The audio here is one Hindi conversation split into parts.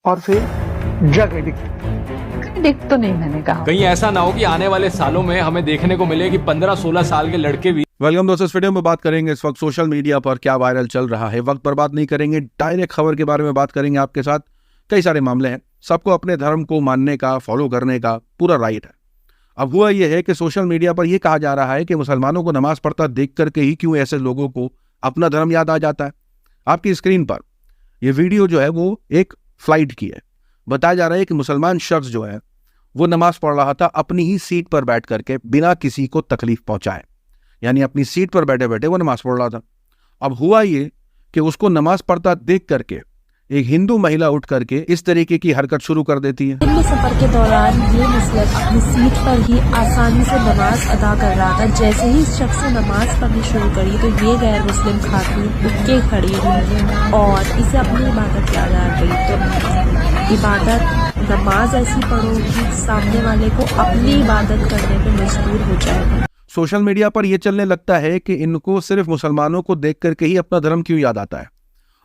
और फिर ड्रग एडिक्ट। एडिक्ट तो नहीं मैंने कहा। कहीं ऐसा ना हो कि आने वाले सालों में हमें देखने को मिले कि 15-16 साल के लड़के भी। वेलकम दोस्तों, इस वीडियो में बात करेंगे इस वक्त सोशल मीडिया पर क्या वायरल चल रहा है। वक्त बर्बाद नहीं करेंगे, डायरेक्ट खबर के बारे में बात करेंगे आपके साथ। कई सारे मामले हैं, सबको अपने धर्म को मानने का, फॉलो करने का पूरा राइट है। अब हुआ यह है कि सोशल मीडिया पर यह कहा जा रहा है कि मुसलमानों को नमाज पढ़ता देख करके ही क्यों ऐसे लोगों को अपना धर्म याद आ जाता है। आपकी स्क्रीन पर यह वीडियो जो है वो एक फ्लाइट की है। बताया जा रहा है कि मुसलमान शख्स जो है वो नमाज पढ़ रहा था अपनी ही सीट पर बैठ करके, बिना किसी को तकलीफ पहुंचाए, यानी अपनी सीट पर बैठे बैठे वो नमाज पढ़ रहा था। अब हुआ ये कि उसको नमाज पढ़ता देख करके एक हिंदू महिला उठ करके इस तरीके की हरकत शुरू कर देती है। दिल्ली सफर के दौरान ये मुस्लिम अपनी सीट पर ही आसानी से नमाज अदा कर रहा था। जैसे ही इस शख्स ने नमाज पढ़नी शुरू करी तो ये गैर मुस्लिम खातून उठ के खड़ी हुई और इसे अपनी इबादत याद आ गई। तो इबादत, नमाज ऐसी पढ़ो कि सामने वाले को अपनी इबादत करने पे मजबूर हो जाएगा। सोशल मीडिया पर यह चलने लगता है कि इनको सिर्फ मुसलमानों को देख करके ही अपना धर्म क्यों याद आता है,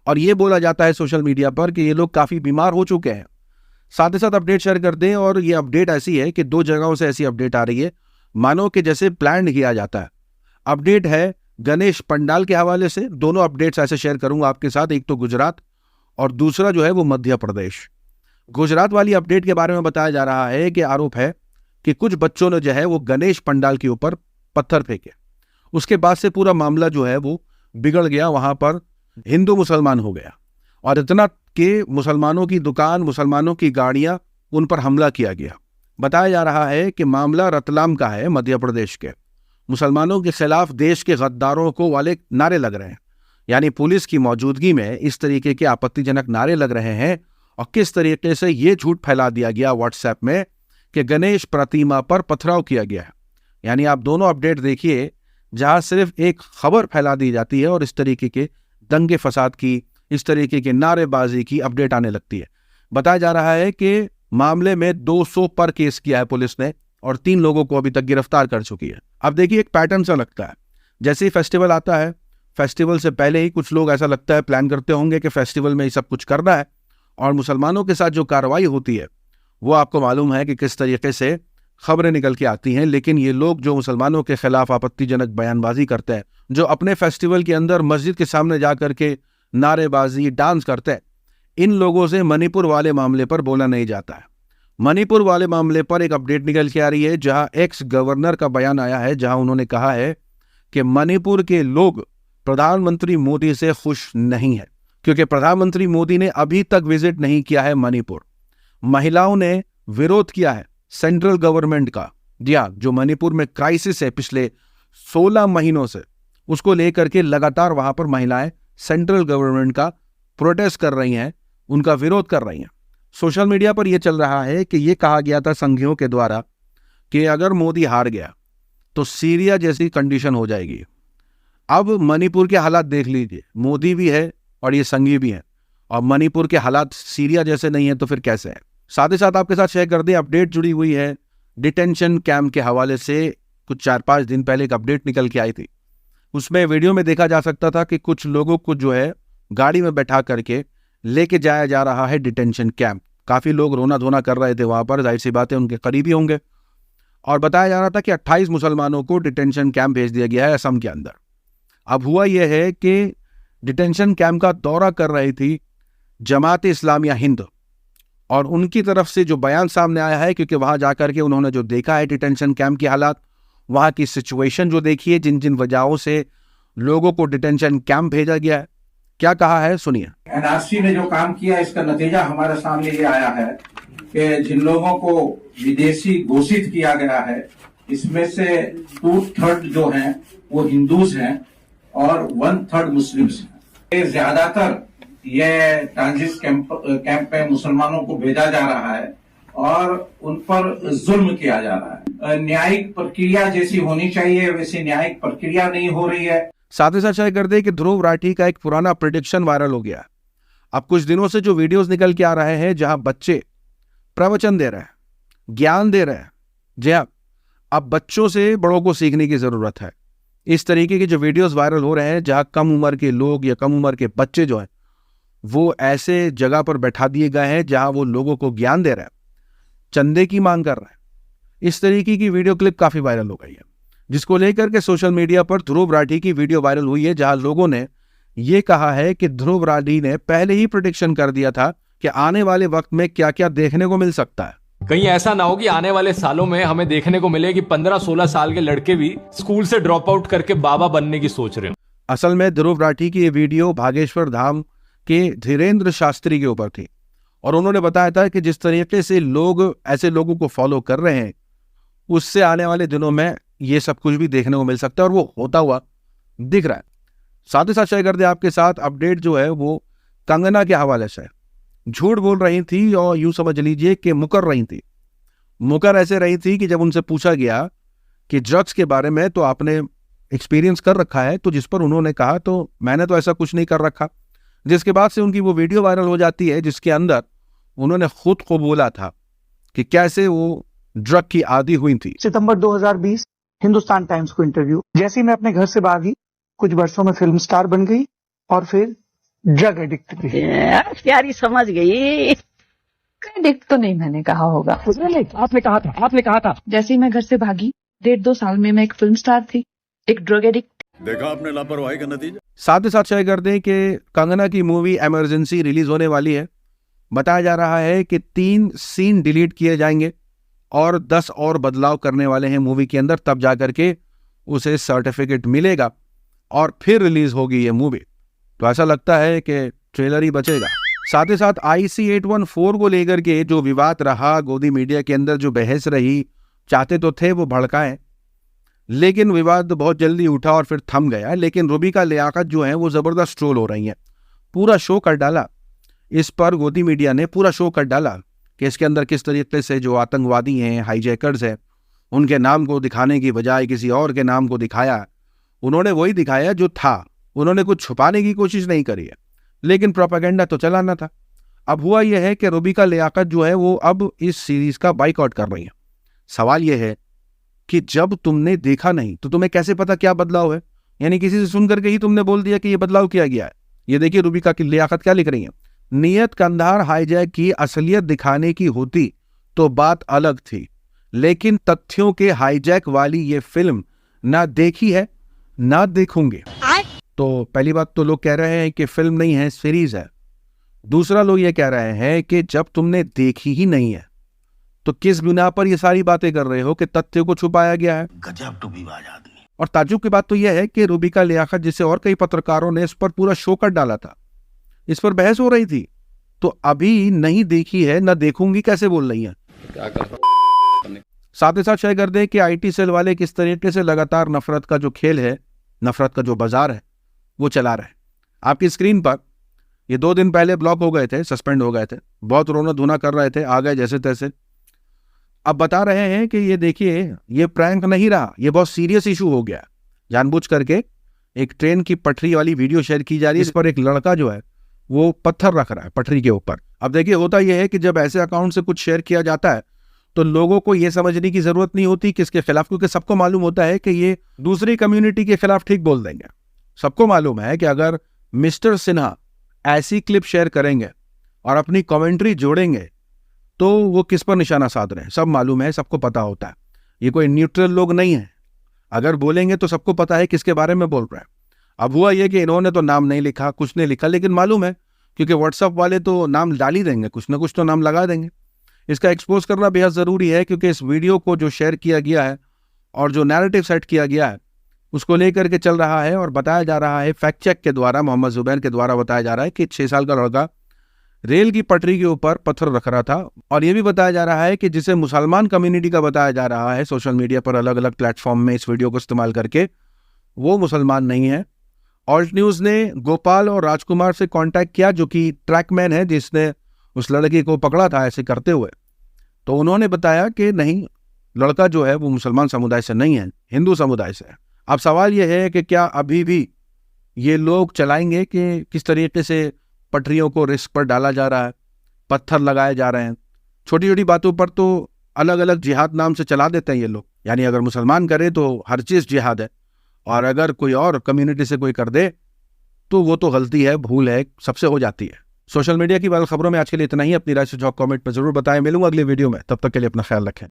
और ये बोला जाता है सोशल मीडिया पर कि ये लोग काफी बीमार हो चुके हैं। साथ ही साथ अपडेट शेयर कर दें, और ये अपडेट ऐसी है कि 2 जगहों से ऐसी अपडेट आ रही है मानो कि जैसे प्लान किया जाता है। अपडेट है गणेश पंडाल के हवाले से। दोनों अपडेट्स ऐसे शेयर करूंगा आपके साथ, एक तो गुजरात और दूसरा जो है वो मध्य प्रदेश। गुजरात वाली अपडेट के बारे में बताया जा रहा है कि आरोप है कि कुछ बच्चों ने जो है वो गणेश पंडाल के ऊपर पत्थर फेंके। उसके बाद से पूरा मामला जो है वो बिगड़ गया, वहां पर हिंदू मुसलमान हो गया, और इतना कि मुसलमानों की दुकान, मुसलमानों की गाड़ियां, उन पर हमला किया गया। बताया जा रहा है कि मामला रतलाम का है, मध्य प्रदेश के। मुसलमानों के खिलाफ देश के गद्दारों को वाले नारे लग रहे हैं, यानी पुलिस की मौजूदगी में इस तरीके के आपत्तिजनक नारे लग रहे हैं। और किस तरीके से ये झूठ फैला दिया गया व्हाट्सएप में कि गणेश प्रतिमा पर पथराव किया गया है। यानी आप दोनों अपडेट देखिए, जहां सिर्फ एक खबर फैला दी जाती है और इस तरीके के दंगे फसाद की, इस तरीके की नारेबाजी की अपडेट आने लगती है। बताया जा रहा है कि मामले में 200 पर केस किया है पुलिस ने, और 3 लोगों को अभी तक गिरफ्तार कर चुकी है। अब देखिए, एक पैटर्न सा लगता है, जैसे ही फेस्टिवल आता है, फेस्टिवल से पहले ही कुछ लोग ऐसा लगता है प्लान करते होंगे कि फेस्टिवल में ये सब कुछ करना है, और मुसलमानों के साथ जो कार्रवाई होती है वो आपको मालूम है कि किस तरीके से खबरें निकल के आती हैं। लेकिन ये लोग जो मुसलमानों के खिलाफ आपत्तिजनक बयानबाजी करते हैं, जो अपने फेस्टिवल के अंदर मस्जिद के सामने जाकर के नारेबाजी, डांस करते हैं, इन लोगों से मणिपुर वाले मामले पर बोला नहीं जाता है। मणिपुर वाले मामले पर एक अपडेट निकल के आ रही है, जहां एक्स गवर्नर का बयान आया है, जहां उन्होंने कहा है कि मणिपुर के लोग प्रधानमंत्री मोदी से खुश नहीं है, क्योंकि प्रधानमंत्री मोदी ने अभी तक विजिट नहीं किया है मणिपुर। महिलाओं ने विरोध किया है सेंट्रल गवर्नमेंट का। जी हाँ, जो मणिपुर में क्राइसिस है पिछले 16 महीनों से, उसको लेकर के लगातार वहां पर महिलाएं सेंट्रल गवर्नमेंट का प्रोटेस्ट कर रही हैं, उनका विरोध कर रही हैं। सोशल मीडिया पर यह चल रहा है कि यह कहा गया था संघियों के द्वारा कि अगर मोदी हार गया तो सीरिया जैसी कंडीशन हो जाएगी। अब मणिपुर के हालात देख लीजिए, मोदी भी है और ये संघी भी है, और मणिपुर के हालात सीरिया जैसे नहीं है तो फिर कैसे है। साथ ही साथ आपके साथ शेयर कर दें, अपडेट जुड़ी हुई है डिटेंशन कैंप के हवाले से। कुछ 4-5 दिन पहले एक अपडेट निकल के आई थी, उसमें वीडियो में देखा जा सकता था कि कुछ लोगों को जो है गाड़ी में बैठा करके लेके जाया जा रहा है डिटेंशन कैंप। काफी लोग रोना धोना कर रहे थे वहां पर, जाहिर सी बात है उनके करीबी होंगे। और बताया जा रहा था कि 28 मुसलमानों को डिटेंशन कैंप भेज दिया गया है असम के अंदर। अब हुआ यह है कि डिटेंशन कैंप का दौरा कर रही थी जमात-ए इस्लामिया हिंद, और उनकी तरफ से जो बयान सामने आया है, क्योंकि वहां जाकर के उन्होंने जो देखा है डिटेंशन कैंप के हालात, वहां की सिचुएशन जो देखी है, जिन जिन वजहों से लोगों को डिटेंशन कैंप भेजा गया है, क्या कहा है सुनिए। एनआरसी ने जो काम किया, इसका नतीजा हमारे सामने ये आया है कि जिन लोगों को विदेशी घोषित किया गया है, इसमें से 2/3 जो हैं वो हिंदूज हैं और 1/3 मुस्लिम्स हैं। ज्यादातर ये ट्रांजिट कैंप में मुसलमानों को भेजा जा रहा है और उन पर जुल्म किया जा रहा है। न्यायिक प्रक्रिया जैसी होनी चाहिए वैसी न्यायिक प्रक्रिया नहीं हो रही है। साथ ही साथ शेयर कर दे कि ध्रुव राठी का एक पुराना प्रेडिक्शन वायरल हो गया। अब कुछ दिनों से जो वीडियोस निकल के आ रहे हैं, जहां बच्चे प्रवचन दे रहे हैं, ज्ञान दे रहे हैं, जी हाँ, अब बच्चों से बड़ों को सीखने की जरूरत है। इस तरीके के जो वीडियोस वायरल हो रहे हैं, जहां कम उम्र के लोग या कम उम्र के बच्चे जो हैं वो ऐसे जगह पर बैठा दिए गए हैं जहां वो लोगों को ज्ञान दे रहे हैं, चंदे की मांग कर रहे हैं। इस तरीके की वीडियो क्लिप काफी वायरल हो गई है, जिसको लेकर के सोशल मीडिया पर ध्रुव राठी की वीडियो वायरल हुई है, जहां लोगों ने ये कहा है कि ध्रुव राठी ने पहले ही प्रेडिक्शन कर दिया था कि आने वाले वक्त में क्या क्या देखने को मिल सकता है। कहीं ऐसा ना हो कि आने वाले सालों में हमें देखने को मिले कि 15-16 साल के लड़के भी स्कूल से ड्रॉप आउट करके बाबा बनने की सोच रहे हो। असल में ध्रुव राठी की ये वीडियो भागेश्वर धाम के धीरेन्द्र शास्त्री के ऊपर थी, और उन्होंने बताया था कि जिस तरीके से लोग ऐसे लोगों को फॉलो कर रहे हैं, उससे आने वाले दिनों में ये सब कुछ भी देखने को मिल सकता है, और वो होता हुआ दिख रहा है। साथ ही साथ शेयर कर दे आपके साथ अपडेट जो है वो कंगना के हवाले से। झूठ बोल रही थी और यूं समझ लीजिए कि मुकर रही थी। मुकर ऐसे रही थी कि जब उनसे पूछा गया कि ड्रग्स के बारे में तो आपने एक्सपीरियंस कर रखा है, तो जिस पर उन्होंने कहा तो मैंने तो ऐसा कुछ नहीं कर रखा, जिसके बाद से उनकी वो वीडियो वायरल हो जाती है जिसके अंदर उन्होंने खुद को बोला था कि कैसे वो ड्रग की आदी हुई थी। सितंबर 2020 हिंदुस्तान टाइम्स को इंटरव्यू। जैसे ही मैं अपने घर से भागी, कुछ वर्षों में फिल्म स्टार बन गई और फिर ड्रग एडिक्ट भी। प्यारी समझ गई। एडिक्ट तो नहीं मैंने कहा होगा। आपने कहा था जैसे ही मैं घर से भागी, 1.5-2 साल में मैं एक फिल्म स्टार थी, एक ड्रग एडिक्ट। देखा आपने लापरवाही का नतीजा। साथ ही साथ शेयर कर दें कि कंगना की मूवी इमरजेंसी रिलीज होने वाली है। बताया जा रहा है कि 3 सीन डिलीट किए जाएंगे और 10 और बदलाव करने वाले हैं मूवी के अंदर, तब जाकर के उसे सर्टिफिकेट मिलेगा और फिर रिलीज होगी ये मूवी। तो ऐसा लगता है कि ट्रेलर ही बचेगा। साथ ही साथ IC 814 को लेकर के जो विवाद रहा, गोदी मीडिया के अंदर जो बहस रही, चाहते तो थे वो भड़काएं, लेकिन विवाद बहुत जल्दी उठा और फिर थम गया। लेकिन रूबिका लियाकत जो है वो जबरदस्त ट्रोल हो रही हैं, पूरा शो कर डाला इस पर। गोदी मीडिया ने पूरा शो कर डाला कि इसके अंदर किस तरीके से जो आतंकवादी हैं, हाईजैकर्स हैं, उनके नाम को दिखाने की बजाय किसी और के नाम को दिखाया। उन्होंने वही दिखाया जो था, उन्होंने कुछ छुपाने की कोशिश नहीं करी है, लेकिन प्रोपेगेंडा तो चलाना था। अब हुआ यह है कि रूबिका लियाकत जो है वो अब इस सीरीज का बाइकआउट कर रही है। सवाल यह है कि जब तुमने देखा नहीं तो तुम्हें कैसे पता क्या बदलाव है? यानी किसी से सुन करके ही तुमने बोल दिया कि यह बदलाव किया गया है। ये देखिए रूबिका की लियाकत क्या लिख रही है। नियत कंधार हाईजैक की असलियत दिखाने की होती तो बात अलग थी, लेकिन तथ्यों के हाईजैक वाली ये फिल्म ना देखी है ना देखूंगे। तो पहली बात तो लोग कह रहे हैं कि फिल्म नहीं है, सीरीज है। दूसरा लोग ये कह रहे हैं कि जब तुमने देखी ही नहीं है तो किस बिना पर ये सारी बातें कर रहे हो कि तथ्य को छुपाया गया है। गजब टूबीबाज आदमी। और ताज्जुब की बात तो यह है कि रूबिका लियाकत जिसे और कई पत्रकारों ने इस पर पूरा शो कर डाला था, इस पर बहस हो रही थी, तो अभी नहीं देखी है ना देखूंगी कैसे बोल रही है। साथ ही साथ शेयर कर दें कि IT सेल वाले किस तरीके से लगातार नफरत का जो खेल है, नफरत का जो बाजार है वो चला रहे हैं। आपकी स्क्रीन पर ये 2 दिन पहले ब्लॉक हो गए थे, सस्पेंड हो गए थे, बहुत रोना धोना कर रहे थे, आ गए जैसे तैसे। अब बता रहे हैं कि ये देखिए ये प्रैंक नहीं रहा, ये बहुत सीरियस इशू हो गया। जानबूझ करके एक ट्रेन की पटरी वाली वीडियो शेयर की जा रही है, इस पर एक लड़का जो है वो पत्थर रख रहा है पटरी के ऊपर। अब देखिए होता यह है कि जब ऐसे अकाउंट से कुछ शेयर किया जाता है तो लोगों को ये समझने की जरूरत नहीं होती किसके खिलाफ, क्योंकि सबको मालूम होता है कि ये दूसरी कम्युनिटी के खिलाफ ठीक बोल देंगे। सबको मालूम है कि अगर मिस्टर सिन्हा ऐसी क्लिप शेयर करेंगे और अपनी कमेंट्री जोड़ेंगे तो वो किस पर निशाना साध रहे हैं, सब मालूम है, सबको पता होता है। ये कोई न्यूट्रल लोग नहीं है, अगर बोलेंगे तो सबको पता है किसके बारे में बोल रहे हैं। अब हुआ ये कि इन्होंने तो नाम नहीं लिखा, कुछ नहीं लिखा, लेकिन मालूम है क्योंकि व्हाट्सएप वाले तो नाम डाल ही देंगे, कुछ ना कुछ तो नाम लगा देंगे। इसका एक्सपोज करना बेहद ज़रूरी है, क्योंकि इस वीडियो को जो शेयर किया गया है और जो नैरेटिव सेट किया गया है उसको लेकर के चल रहा है और बताया जा रहा है, फैक्ट चेक के द्वारा, मोहम्मद जुबैर के द्वारा बताया जा रहा है कि 6 साल का लड़का रेल की पटरी के ऊपर पत्थर रख रहा था। और ये भी बताया जा रहा है कि जिसे मुसलमान कम्युनिटी का बताया जा रहा है सोशल मीडिया पर अलग अलग प्लेटफॉर्म में इस वीडियो को इस्तेमाल करके, वो मुसलमान नहीं है। ऑल्ट न्यूज़ ने गोपाल और राजकुमार से कांटेक्ट किया, जो कि ट्रैकमैन है जिसने उस लड़की को पकड़ा था ऐसे करते हुए। तो उन्होंने बताया कि नहीं, लड़का जो है वो मुसलमान समुदाय से नहीं है, हिंदू समुदाय से है। अब सवाल यह है कि क्या अभी भी ये लोग चलाएंगे कि किस तरीके से पटरियों को रिस्क पर डाला जा रहा है, पत्थर लगाए जा रहे हैं, छोटी छोटी बातों पर तो अलग अलग जिहाद नाम से चला देते हैं ये लोग। यानी अगर मुसलमान करे तो हर चीज़ जिहाद है, और अगर कोई और कम्युनिटी से कोई कर दे तो वो तो गलती है, भूल है, सबसे हो जाती है। सोशल मीडिया की वायरल खबरों में आज के लिए इतना ही। अपनी राय सुझाव कमेंट में जरूर बताएं। मिलूंगा अगले वीडियो में, तब तक के लिए अपना ख्याल रखें।